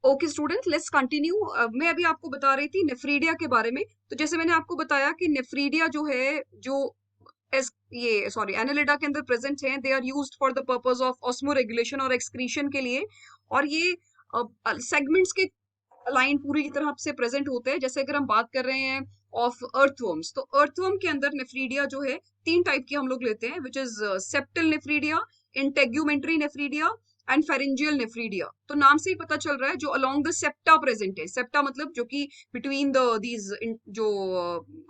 Okay student, let's continue. मैं अभी आपको बता रही थी नेफ्रीडिया के बारे में। तो जैसे मैंने आपको बताया कि नेफ्रीडिया जो है, जो ये सॉरी एनालिडा के अंदर प्रेजेंट है, they are used for the purpose of osmo regulation और एक्सक्रीशन के लिए। और ये सेगमेंट्स के लाइन पूरी तरह से प्रेजेंट होते हैं। जैसे अगर हम बात कर रहे हैं ऑफ अर्थवर्म्स, तो अर्थवर्म के अंदर नेफ्रीडिया जो है तीन टाइप की हम लोग लेते हैं, which is septal nephridia, integumentary nephridia and pharyngeal nephridia. तो नाम से ही पता चल रहा है जो अलोंग द सेप्टा प्रेजेंट है। सेप्टा मतलब जो कि बिटवीन द दीज जो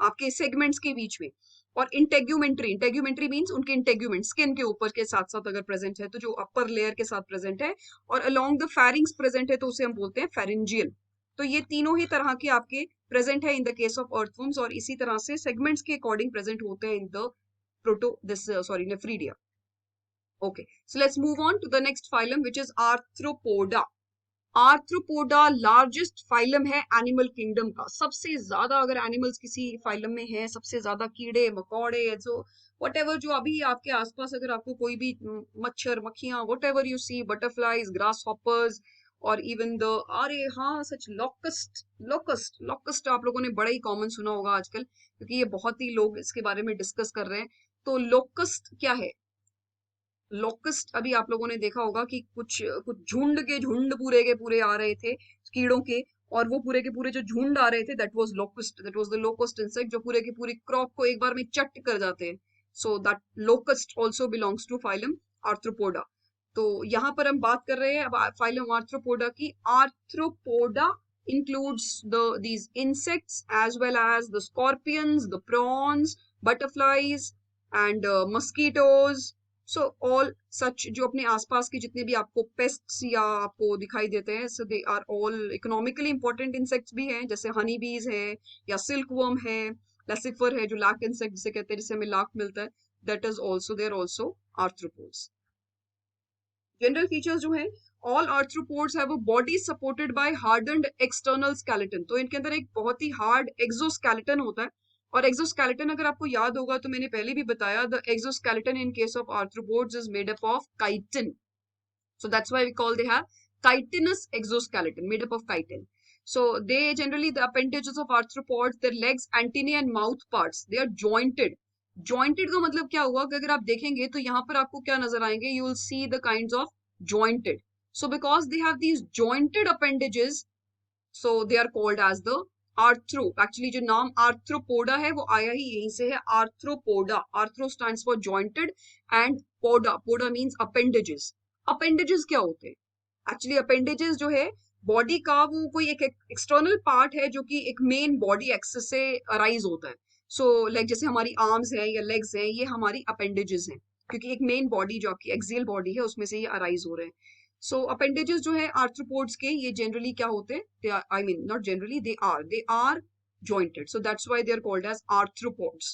आपके सेगमेंट्स के बीच में। और इंटेग्यूमेंट्री, इंटेग्यूमेंट्री मींस उनके इंटेग्यूमेंट स्किन के ऊपर के साथ साथ अगर प्रेजेंट है तो जो अपर लेयर के साथ प्रेजेंट है। और अलोंग द फेरिंग्स प्रेजेंट है तो उसे हम बोलते हैं फेरेंजियल। तो ये तीनों ही तरह के आपके प्रेजेंट है in the case of earthworms, और इसी तरह से सेगमेंट्स के अकॉर्डिंग प्रेजेंट होते हैं in the proto this sorry nephridia. Okay, so let's move on to the next phylum, which is Arthropoda. Arthropoda largest phylum है एनिमल किंगडम का। सबसे ज्यादा अगर एनिमल्स किसी फाइलम में है, सबसे ज्यादा कीड़े मकोड़े जो वट एवर जो अभी आपके आसपास अगर आपको कोई भी मच्छर मक्खियां what ever you see, butterflies, grasshoppers, और इवन द अरे हाँ सच लॉकस्ट, लॉकस्ट आप लोगों ने बड़ा ही कॉमन सुना होगा आजकल, क्योंकि ये बहुत ही लोग इसके बारे में डिस्कस कर रहे हैं। तो लोकस्ट क्या है? लोकस्ट अभी आप लोगों ने देखा होगा कि कुछ कुछ झुंड के झुंड पूरे के पूरे आ रहे थे कीड़ों के, और वो पूरे के पूरे जो झुंड आ रहे थे that was locust, that was the locust insect, जो पूरे की पूरी क्रॉप को एक बार में चट कर जाते हैं। So that locust also belongs to phylum Arthropoda. तो यहाँ पर हम बात कर रहे हैं अब फाइलम आर्थ्रोपोडा की। Arthropoda includes these insects as well as the scorpions, the prawns, butterflies and mosquitoes. So all such जो अपने आसपास के जितने भी आपको पेस्ट्स या आपको दिखाई देते हैं, so they are all economically important insects भी हैं, जैसे हनी बीज है या सिल्क वर्म है, लसिफर है जो लाक इंसेक्ट जिसे कहते हैं, जिससे हमें लाक मिलता है, that is also there also arthropods. General features जो है, all arthropods have a body supported by hardened external skeleton. तो इनके अंदर एक बहुत ही हार्ड एक्सोस्केलेटन होता है। और एक्सोस्केलेटन अगर आपको याद होगा तो मैंने पहले भी बताया, the exoskeleton in case of arthropods is made up of chitin. So that's why we call they have chitinous exoskeleton made up of chitin. So they generally, the appendages of arthropods, their legs, antennae and mouth parts, they are jointed. Jointed का मतलब क्या हुआ कि अगर आप देखेंगे तो यहाँ पर आपको क्या नजर आएंगे, you will see the kinds of jointed. So because they have these jointed appendages, so they are called as the arthro. Actually जो नाम आर्थ्रोपोडा है वो आया ही यहीं से है, arthropoda. Arthro stands for jointed and poda, poda means appendages. Appendages क्या होते हैं? एक्चुअली अपेंडेजेस जो है बॉडी का वो कोई एक एक्सटर्नल पार्ट है जो कि एक मेन बॉडी एक्सेस से अराइज होता है। सो लाइक जैसे हमारी आर्म्स हैं या लेग्स हैं, ये हमारी अपेंडेजेस हैं, क्योंकि एक मेन बॉडी जो आपकी एक्सियल बॉडी है उसमें से ये अराइज हो रहे हैं। सो अपेंडेजेस जो है आर्थ्रोपोड्स के, ये जनरली क्या होते हैं, they are, I mean not generally, they are jointed, so that's why they are called as arthropods.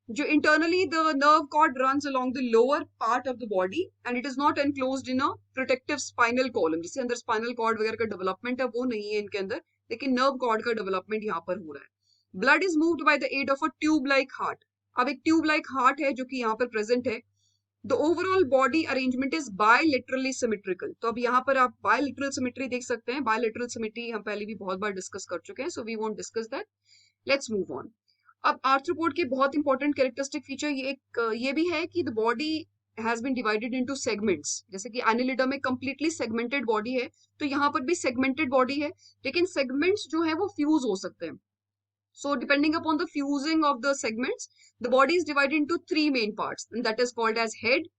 जो internally the nerve cord runs along the lower part of the body and it is not enclosed in a protective spinal column. जिसके अंदर spinal cord वगैरह का development है वो नहीं है इनके अंदर, लेकिन nerve cord का development यहाँ पर हो रहा है। Blood is moved by the aid of a tube-like heart. अब एक tube-like heart है जो कि यहाँ पर present है। The overall body arrangement is bilaterally symmetrical. तो अब यहाँ पर आप bilateral symmetry देख सकते हैं। bilateral symmetry हम पहले भी बहुत बार डिस्कस कर चुके हैं, so we won't discuss that. Let's move on. अब आर्थ्रोपोड के बहुत इंपॉर्टेंट कैरेक्टरिस्टिक फीचर ये भी है कि the body has been divided into segments. जैसे कि एनिलिडा में कंप्लीटली सेगमेंटेड बॉडी है, तो यहाँ पर भी सेगमेंटेड बॉडी है, लेकिन सेगमेंट्स जो है वो फ्यूज हो सकते हैं। So depending upon the fusing of the segments, the body is divided into three main parts, and that is called as head,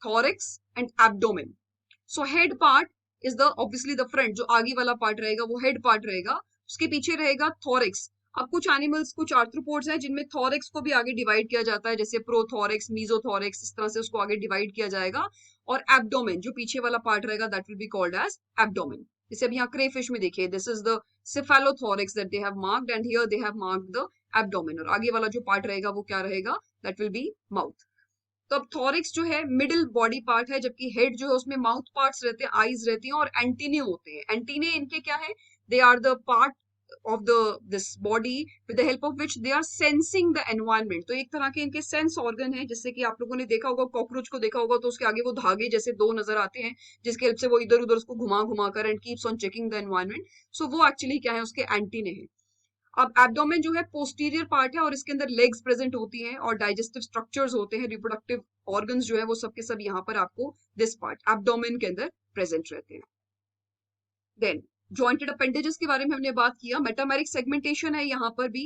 thorax, and abdomen. So head part is the obviously the front, जो आगे वाला part रहेगा वो head part रहेगा, उसके पीछे रहेगा thorax. अब कुछ एनिमल्स, कुछ आर्थ्रोपोड्स हैं जिनमें थॉरिक्स को भी आगे डिवाइड किया जाता है, जैसे प्रोथॉरिक्स, मीजोथॉरिक्स, इस तरह से उसको आगे डिवाइड किया जाएगा। और एब्डोमेन जो पीछे वाला पार्ट रहेगा that will be called as abdomen. जैसे अब यहाँ क्रेफिश में देखिए, this is the cephalothorix that they have marked and here they have marked the abdomen, और आगे वाला जो पार्ट रहेगा वो क्या रहेगा, that will be mouth. तो अब थॉरिक्स जो है मिडिल बॉडी पार्ट है, जबकि हेड जो है उसमें माउथ पार्ट्स रहते हैं, आईज रहती हैं और एंटीने होते हैं। एंटीने इनके क्या है, they are the part this body with the help of which they are sensing the environment. तो एक तरह के इनके सेंस ऑर्गन है, जिससे कि आप लोगों ने देखा होगा, कॉकरोच को देखा होगा तो उसके आगे वो धागे जैसे दो नजर आते हैं, जिसके हेल्प से वो इधर उधर उसको घुमा घुमा कर and keeps on checking the environment. So वो एक्चुअली क्या है, उसके एंटीने हैं. अब एब्डोमेन जो है पोस्टीरियर पार्ट है और इसके अंदर लेग्स प्रेजेंट होती हैं और डाइजेस्टिव स्ट्रक्चर्स होते हैं, रिप्रोडक्टिव ऑर्गन्स जो है वो सब के सब यहाँ पर आपको दिस पार्ट एब्डोमेन के अंदर प्रेजेंट रहते हैं. देन जॉइंटेड अपेंडेजेस के बारे में हमने बात किया. मेटामेरिक सेगमेंटेशन है यहाँ पर भी,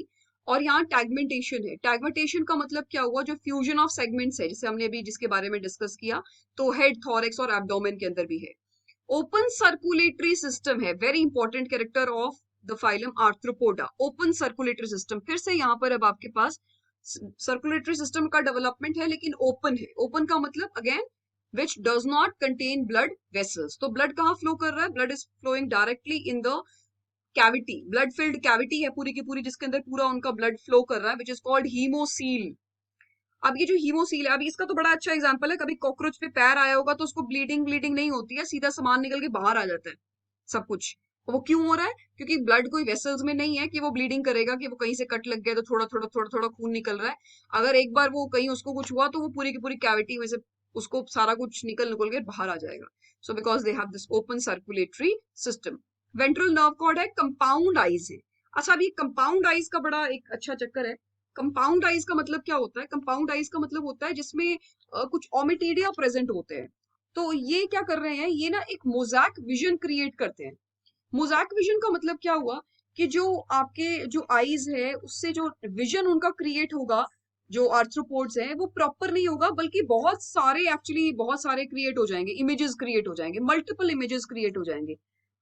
और यहाँ टैगमेंटेशन है. टैगमेंटेशन का मतलब क्या हुआ, जो फ्यूजन ऑफ सेगमेंट्स है, जैसे हमने अभी जिसके बारे में डिस्कस किया, तो हेड, थॉरेक्स और एब्डोमेन के अंदर भी है. ओपन सर्कुलेटरी सिस्टम है, very important character of the phylum arthropoda. Open circulatory system, फिर से यहाँ पर अब आपके पास सर्कुलेटरी सिस्टम का डेवलपमेंट है, लेकिन ओपन है. ओपन का मतलब again which does not contain blood vessels. तो blood कहाँ flow कर रहा है? Blood is flowing directly in the cavity. Blood filled cavity है पूरी की पूरी, जिसके अंदर पूरा उनका blood flow कर रहा है, which is called hemocoel. अब ये जो हीमोसील है, अभी इसका तो बड़ा अच्छा एग्जांपल है. कभी कॉकरोच पे पैर आया होगा तो उसको ब्लीडिंग नहीं होती है, सीधा सामान निकल के बाहर आ जाता है सब कुछ. वो क्यों हो रहा है? क्योंकि ब्लड कोई वेसल्स में नहीं है कि वो ब्लीडिंग करेगा, कि वो कहीं से कट लग गया तो थोड़ा थोड़ा थोड़ा थोड़ा खून निकल रहा है. अगर एक बार वो कहीं उसको कुछ हुआ तो वो पूरी की पूरी कैविटी में से उसको सारा कुछ निकल के बाहर आ जाएगा. So because they have this open circulatory system. Ventral nerve cord है, कंपाउंड आइज है. अच्छा, अभी कंपाउंड आइज का बड़ा एक अच्छा चक्कर है. कंपाउंड आइज का मतलब क्या होता है? कंपाउंड आइज का मतलब होता है जिसमें कुछ ओमिटीडिया प्रेजेंट होते हैं. तो ये क्या कर रहे हैं, ये ना एक मोज़ैक विजन क्रिएट करते हैं. मोज़ैक विजन का मतलब क्या हुआ कि जो आपके जो आईज है उससे जो विजन उनका क्रिएट होगा, जो आर्थ्रोपोड्स हैं, वो प्रॉपर नहीं होगा, बल्कि बहुत सारे क्रिएट हो जाएंगे, इमेजेस क्रिएट हो जाएंगे, मल्टीपल इमेजेस क्रिएट हो जाएंगे.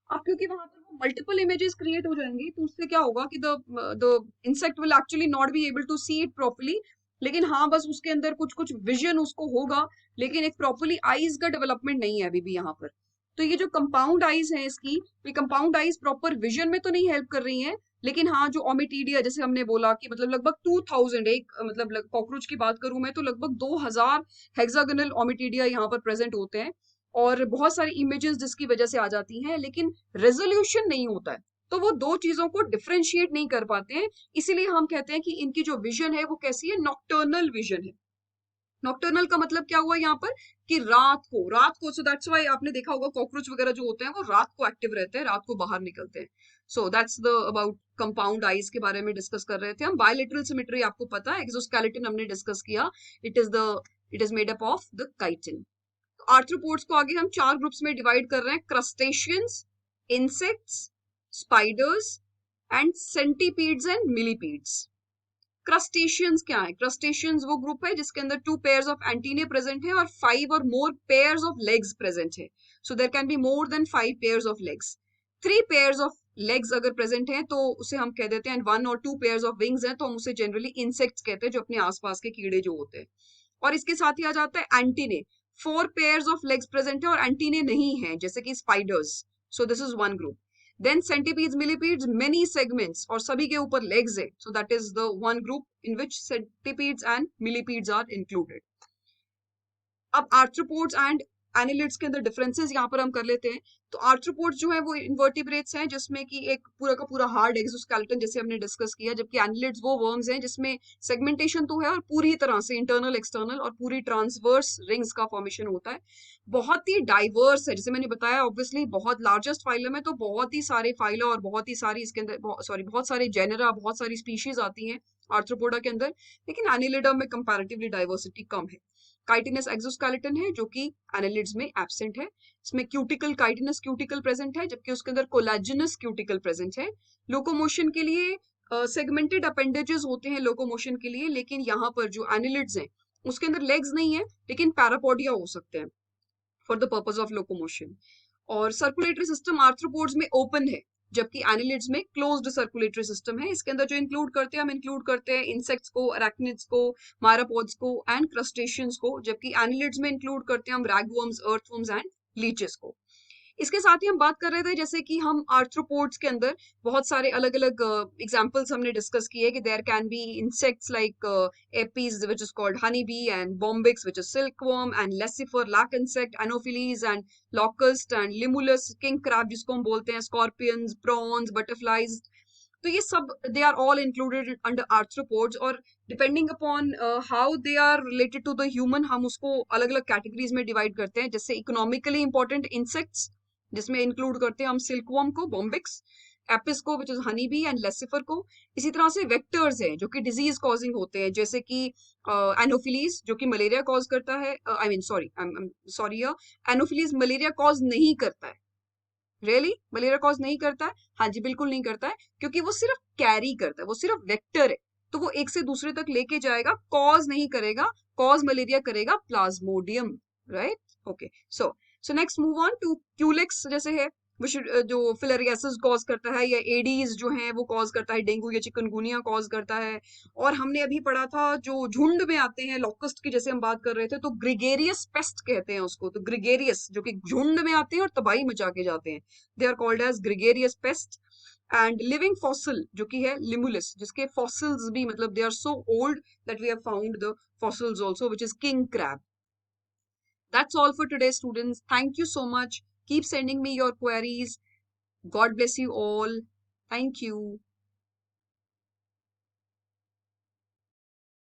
अब क्योंकि वहां पर वो मल्टीपल इमेजेस क्रिएट हो जाएंगे तो उससे क्या होगा कि the insect will actually not be able to see it properly. लेकिन हाँ, बस उसके अंदर कुछ कुछ विजन उसको होगा, लेकिन एक प्रॉपर्ली आईज का डेवलपमेंट नहीं है अभी भी यहाँ पर. तो ये जो कंपाउंड आईज है इसकी, ये कंपाउंड आईज प्रॉपर विजन में तो नहीं हेल्प कर रही हैं, लेकिन हाँ जो ओमिटीडिया, जैसे हमने बोला कि मतलब लगभग 2000, एक मतलब कॉकरोच की बात करूं मैं तो लगभग 2000 हेक्सागोनल ओमिटीडिया यहाँ पर प्रेजेंट होते हैं और बहुत सारी इमेजेस जिसकी वजह से आ जाती हैं, लेकिन रेजोल्यूशन नहीं होता है. तो वो दो चीजों को डिफरेंशिएट नहीं कर पाते हैं, इसीलिए हम कहते हैं कि इनकी जो विजन है वो कैसी है, नॉक्टर्नल विजन है. नॉक्टर्नल का मतलब क्या हुआ यहाँ पर कि रात को सो दैट्स व्हाई आपने देखा होगा कॉकरोच वगैरह जो होते हैं वो रात को एक्टिव रहते हैं, रात को बाहर निकलते हैं. So that's the about compound eyes के बारे में डिस्कस कर रहे थे हम. बायलेटरल सिमेट्री आपको पता है, एक्सोस्केलेटन हमने डिस्कस किया, it is made up of the chitin. Arthropods को आगे हम 4 ग्रुप्स में डिवाइड कर रहे हैं, crustaceans, insects, spiders and centipedes and millipedes. Crustaceans क्या है? क्रस्टेशियंस वो ग्रुप है जिसके अंदर 2 पेयर्स ऑफ एंटीने प्रेजेंट है और 5 और more pairs of legs present है. So there can be more than 5 pairs of legs. 3 pairs of legs अगर प्रेजेंट है तो उसे हम कह देते हैं, एंड 1 और 2 पेयर्स ऑफ विंग्स हैं तो हम उसे जनरली इंसेक्ट्स कहते हैं, जो अपने आसपास के कीड़े जो होते हैं. और इसके साथ ही आ जाता है antennae. 4 pairs of legs present है और एंटीने नहीं है, जैसे कि spiders. So this is one group. Then centipedes, millipedes, many segments और सभी के ऊपर legs है. So that is the one group in which centipedes and millipedes are included. अब आर्थ्रोपोड्स एंड एनिलिड्स के अंदर डिफरेंसेस यहाँ पर हम कर लेते हैं. तो आर्थ्रोपोड्स जो है वो इन्वर्टिब्रेट्स हैं जिसमें कि एक पूरा का पूरा हार्ड एक्सोस्केलेटन जैसे हमने डिस्कस किया, जबकि एनिलिड्स वो वर्म्स हैं जिसमें सेगमेंटेशन तो है और पूरी तरह से इंटरनल एक्सटर्नल और पूरी ट्रांसवर्स रिंग्स का फॉर्मेशन होता है. बहुत ही डाइवर्स है, जैसे मैंने बताया ऑब्वियसली बहुत लार्जेस्ट फाइलम है तो बहुत ही सारे फाइला और बहुत ही सारी इसके अंदर बहुत सारे जेनेरा, बहुत सारी स्पीशीज आती हैं आर्थ्रोपोडा के अंदर, लेकिन एनिलिडा में कंपैरेटिवली डाइवर्सिटी कम है. काइटिनस एक्सोस्केलेटन है जो कि एनिलिड्स में एब्सेंट है. इसमें क्यूटिकल, काइटिनस क्यूटिकल प्रेजेंट है, जबकि उसके अंदर कोलाजिनस क्यूटिकल प्रेजेंट है. लोकोमोशन के लिए सेगमेंटेड अपेंडेजेस होते हैं लोकोमोशन के लिए, लेकिन यहाँ पर जो एनिलिड्स हैं उसके अंदर लेग्स नहीं है, लेकिन पैरापोडिया हो सकते हैं for the purpose of locomotion. और सर्कुलेटरी सिस्टम आर्थ्रोपोड्स में ओपन है, जबकि एनिलिड्स में क्लोज्ड सर्कुलेटरी सिस्टम है. इसके अंदर जो इंक्लूड करते हैं, हम इंक्लूड करते हैं इंसेक्ट्स को, अरैक्निड्स को, मायरोपोड्स को एंड क्रस्टेशियंस को, जबकि एनिलिड्स में इंक्लूड करते हैं हम रैगवर्म्स, अर्थवर्म्स एंड लीचेस को. इसके साथ ही हम बात कर रहे थे जैसे कि हम आर्थ्रोपोड्स के अंदर बहुत सारे अलग अलग एग्जांपल्स हमने डिस्कस किए कि there can be insects like Apis which is called honey bee and Bombyx which is silkworm and Laccifer lac insect, Anopheles and locust and Limulus, king crab जिसको हम बोलते हैं, स्कॉर्पियंस, प्रॉन्स, बटरफ्लाइज. तो ये सब they are all included under arthropods, और depending upon how they are related to the human, हम उसको अलग अलग कैटेगरीज में डिवाइड करते हैं। जैसे इकोनॉमिकली इंपॉर्टेंट इंसेक्ट्स, जिसमें इंक्लूड करते हैं हम सिल्कवर्म को, बॉम्बिक्स, एपिस को which is Honey bee, and Laccifer को। इसी तरह से वेक्टर्स हैं जो कि डिजीज कॉजिंग होते हैं, जैसे कि एनोफिलीज जो कि मलेरिया कॉज करता है, I mean sorry anopheles malaria cause नहीं करता है। रियली मलेरिया कॉज नहीं करता है? हाँ जी, बिल्कुल नहीं करता है, क्योंकि वो सिर्फ कैरी करता है, वो सिर्फ वेक्टर है। तो वो एक से दूसरे तक लेके जाएगा, कॉज नहीं करेगा। कॉज मलेरिया करेगा Plasmodium, right? Okay, so next move on to Culex, जैसे है जो फिलरियासिस कॉज करता है, या एडीज जो है वो कॉज करता है, डेंगू या चिकनगुनिया कॉज करता है। और हमने अभी पढ़ा था जो झुंड में आते हैं, लोकस्ट की जैसे हम बात कर रहे थे, तो ग्रिगेरियस पेस्ट कहते हैं उसको। तो ग्रिगेरियस जो कि झुंड में आते हैं और तबाही मचा के जाते हैं, they are called as gregarious pest. And living fossil जो कि है लिमुलिस, जिसके फॉसिल्स भी मतलब they are so old that we have found the fossils also, which is king crab. That's all for today, students. Thank you so much. Keep sending me your queries. God bless you all. Thank you.